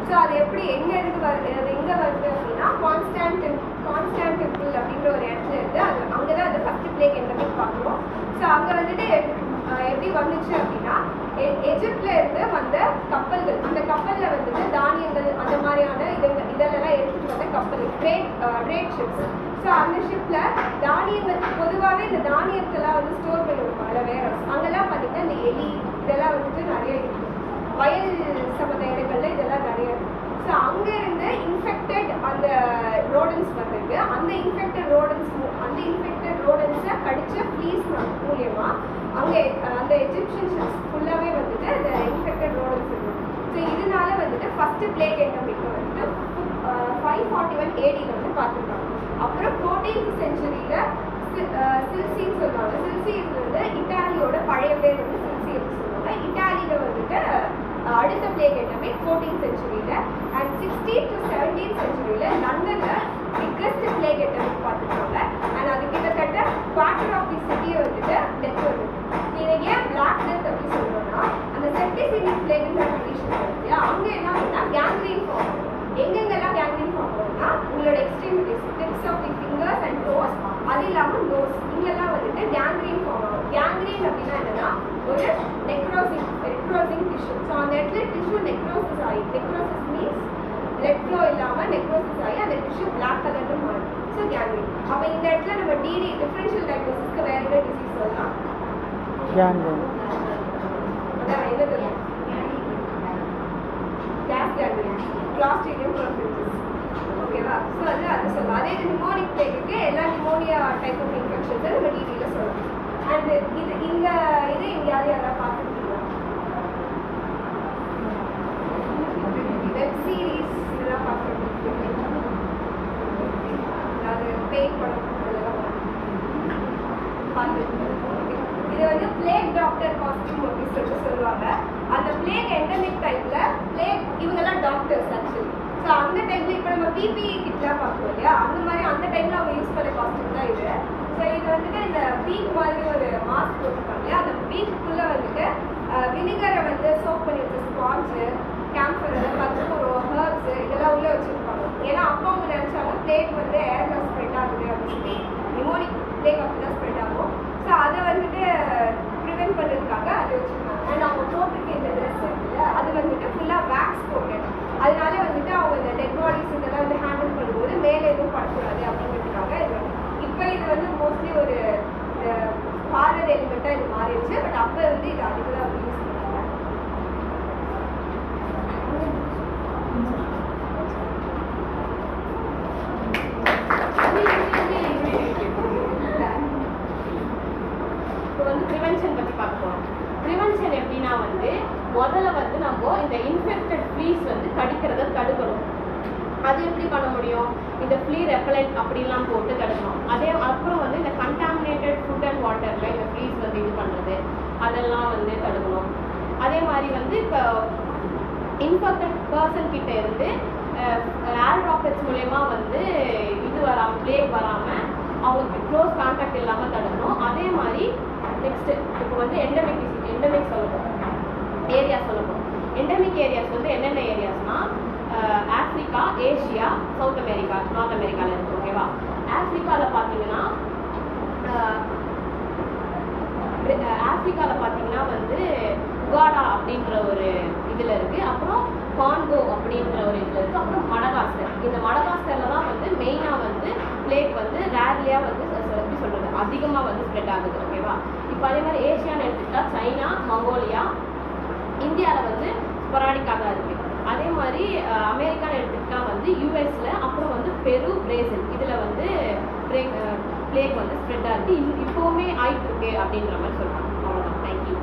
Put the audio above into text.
So அது எப்படி எங்கேருந்து வருது எங்கே வருது அப்படின்னா கான்ஸ்டான்டினோப்பிள் அப்படின்ற ஒரு இடத்துல இருந்து அது அங்கே தான் அது ஃபஸ்ட்டு பிளேக் எண்டமிக் பார்க்குறோம். ஸோ அங்கே வந்துட்டு எப்படி வந்துச்சு அப்படின்னா எஜிப்ட்ல இருந்து வந்த கப்பல்கள், அந்த கப்பலில் வந்துட்டு தானியங்கள் அந்த மாதிரியான இதெல்லாம் எடுத்துகிட்டு வந்த கப்பல் ட்ரேட் ஷிப்ஸ். ஸோ அந்த ஷிப்பில் தானியங்கள் பொதுவாகவே இந்த தானியத்தெல்லாம் வந்து ஸ்டோர் பண்ணி வைப்பாங்க வேற அங்கெல்லாம் பார்த்தீங்கன்னா இந்த எலி இதெல்லாம் வந்துட்டு நிறைய இருக்குது. வயல் சம்மந்த இடங்கள்ல இதெல்லாம் நிறைய இருக்குது. ஸோ அங்கேருந்து இன்ஃபெக்டட் அந்த ரோடன்ஸ் வந்திருக்கு. அந்த இன்ஃபெக்டட் ரோடன்ஸை கடிச்ச ஃப்ளீஸ் மூலியமா அங்கே அந்த எஜிப்சியன் ஷிப்ஸ் ஃபுல்லாகவே வந்துட்டு அந்த இன்ஃபெக்டட் ரோடன்ஸ் இருக்கும். ஸோ இதனால வந்துட்டு ஃபர்ஸ்ட் பிளேக் எண்டமிக் வந்துட்டு 541 AD வந்து பார்த்துருக்காங்க. அப்புறம் 14th centuryல சில்சின்னு சொல்லுவாங்க. சில்சிஸ் வந்து இட்டாலியோட பழைய பேர் வந்து சில்சி அப்படின்னு சொல்லுவாங்க. இட்டாலியில வந்துட்டு அடுத்த பிளேக் எண்டமிக் 14th centuryல அண்ட் 16th to 17th centuryல லண்டன்ல பிக்கஸ்ட் பிளேக் எண்டமிக் பார்த்துருக்காங்க. அண்ட் அது கிட்டத்தட்ட குவார்டர் ஆஃப் தி சிட்டியை வந்துட்டு டெத் வருது. இதை ஏன் பிளாக் டெத் அப்படின்னு சொல்றோம்னா அந்த செப்டிசிமிக் பிளேக்ன்ற கண்டிஷன் இருக்கு. அங்கே என்ன ஆகுதுன்னா கேங்க்ரீன் ஃபார்ம் ஆகும். எங்கெங்கெல்லாம் கேங்க்ரீன் ஃபார்ம் ஆகும்னா உங்களோட extremities tips of the fingers and toes, அது இல்லாமல் நோஸ், இங்கெல்லாம் வந்துட்டு கேங்க்ரீன் ஃபார்ம் ஆகும். கேங்க்ரீன் அப்படின்னா என்னன்னா ஒரு நெக்ரோசிங் டிஷ்யூ. ஸோ அந்த இடத்துல tissue necrosis means blood flow இல்லாமல் நெக்ரோசிஸ் ஆகி அந்த டிஷ்யூ பிளாக் கலர்னு மாறும். So gangrene. அப்போ இந்த இடத்துல நம்ம டிஃபரன்ஷியல் டயக்னோசிஸ்க்கு வேற என்ன டிசீஸ் சொல்லலாம்? அதான் என்னது கேஸ் கேங்க்ரீன், கிளாஸ்ட்ரிடியம் பர்ஃபெக்டிஸ். ஓகேவா? ஸோ அது சொல்லலாம். அதே நிமோனிக் பிளேக்கு எல்லா நிமோனியா டைப் ஆஃப் இன்ஃபெக்ஷன்ஸை நம்ம டிடியில் சொல்லலாம். அண்ட் இந்த எங்கேயாவது யாராவது பார்த்துருக்கீங்களா? வெப் சீரிஸ் இதெல்லாம் பார்த்துருக்கீங்க? அதாவது பேய் படம் அதெல்லாம் பார்த்துருக்கீங்க? இது வந்து பிளேக் டாக்டர் காஸ்டியூம் அப்படின்னு சொல்லிட்டு சொல்லுவாங்க. அந்த பிளேக் எண்டமிக் டைப்ல பிளேக் இவங்கெல்லாம் டாக்டர்ஸ் ஆக்சுவலி. ஸோ அந்த டைம்ல இப்போ நம்ம பிபிஇ கிட்லாம் பார்க்குறோம் இல்லையா, அந்த மாதிரி அந்த டைம்ல அவங்க யூஸ் பண்ண காஸ்டியூம் தான் இது. ஸோ இது வந்துட்டு இந்த பீக் மாதிரி ஒரு மாஸ்க் போட்டிருப்பாங்க இல்லையா, அந்த பீக்குள்ள வந்துட்டு வினிகரை வந்து சோப் பண்ணி வச்ச ஸ்பான்ஸு, கேம்ஃபர், கற்பூரம், ஹர்ப்ஸ் இதெல்லாம் உள்ளே வச்சுருப்பாங்க. ஏன்னா அப்போ அவங்க நினச்சாங்க பிளேக் வந்து ஏர்ல ஸ்ப்ரெட் ஆகுது அப்படின்னு சொல்லி. நிமோனிக் பிளேக் அப்படி தான் ஸ்ப்ரெட் ஆகும். ஸோ அதை வந்துட்டு ப்ரிவென்ட் பண்ணுறதுக்காக அதை வச்சுருக்காங்க. அண்ட் அவங்க போட்டிருக்க இந்த ட்ரெஸ் இருக்குல்ல, அது வந்துட்டு ஃபுல்லாக வேக்ஸ் போட்டு, அதனால வந்துட்டு அவங்க இந்த டெட் பாடிஸ் இதெல்லாம் வந்து ஹேண்டில் பண்ணும்போது மேலே எதுவும் படக்கூடாது அப்படிங்கிறதுக்காக இது. இப்போ இது வந்து மோஸ்ட்லி ஒரு ஹாரர் எலிமெண்ட்டாக இது மாறிடுச்சு. பட் அப்போ வந்து இது அதுக்கு தான் யூஸ் பண்ணுவாங்க. இப்போ வந்து ப்ரிவென்ஷன் பற்றி பார்ப்போம். ப்ரிவென்ஷன் எப்படின்னா வந்து முதல்ல வந்து நம்ம இந்த இன்ஃபெக்டட் ஃப்ளீஸ் வந்து கடிக்கிறத தடுக்கணும். அது எப்படி பண்ண முடியும்? இந்த ஃப்ளீ ரெப்பலண்ட் அப்படிலாம் போட்டு தடுக்கணும். அப்புறம் வந்து இந்த கண்டாமினேட்டட் ஃபுட் அண்ட் வாட்டரில் இந்த ஃப்ளீஸ் வந்து இது பண்ணுறது அதெல்லாம் வந்து தடுக்கணும். அதே மாதிரி வந்து இப்போ இன்ஃபெக்டட் பர்சன் கிட்ட இருந்து ஏர் ட்ராப்லெட்ஸ் மூலயமா வந்து இது வராமல் பிளேக் வராமல் அவங்களுக்கு க்ளோஸ் கான்டாக்ட் இல்லாமல் தடுக்கணும். அதே மாதிரி நெக்ஸ்ட்டு இப்போ வந்து எண்டமிக் சொல்லணும் ஏரியாஸ் சொல்லணும். எண்டமிக் ஏரியாஸ் வந்து என்னென்ன ஏரியாஸ்னால் Africa, Asia, South America, North அமெரிக்காவில் இருக்குது. ஓகேவா? ஆஃப்ரிக்காவில் பார்த்தீங்கன்னா வந்து உகாடா அப்படின்ற ஒரு இதில் இருக்குது. அப்புறம் கான்கோ அப்படின்ற ஒரு இதில் இருக்குது. அப்புறம் மடகாஸ்கர். இந்த மடகாஸ்கரில் தான் வந்து மெயினாக வந்து பிளேக் வந்து ரேர்லியாக வந்து எப்படி சொல்கிறது அதிகமாக வந்து ஸ்ப்ரெட் ஆகுது. ஓகேவா? இப்போ அதே மாதிரி ஏஷியான்னு எடுத்துக்கிட்டால் சைனா, மங்கோலியா, இந்தியாவில் வந்து ஸ்பொராடிக்காக தான் இருக்குது. அதே மாதிரி அமெரிக்கான்னு எடுத்துக்கிட்டால் வந்து யூஎஸ்ல, அப்புறம் வந்து பெரு, பிரேசில் இதில் வந்து பிளேக் வந்து ஸ்ப்ரெட் ஆகுது. இப்போவுமே ஆயிட்டு இருக்கு அப்படின்ற மாதிரி சொல்கிறாங்க. அவ்வளோதான். தேங்க்யூ.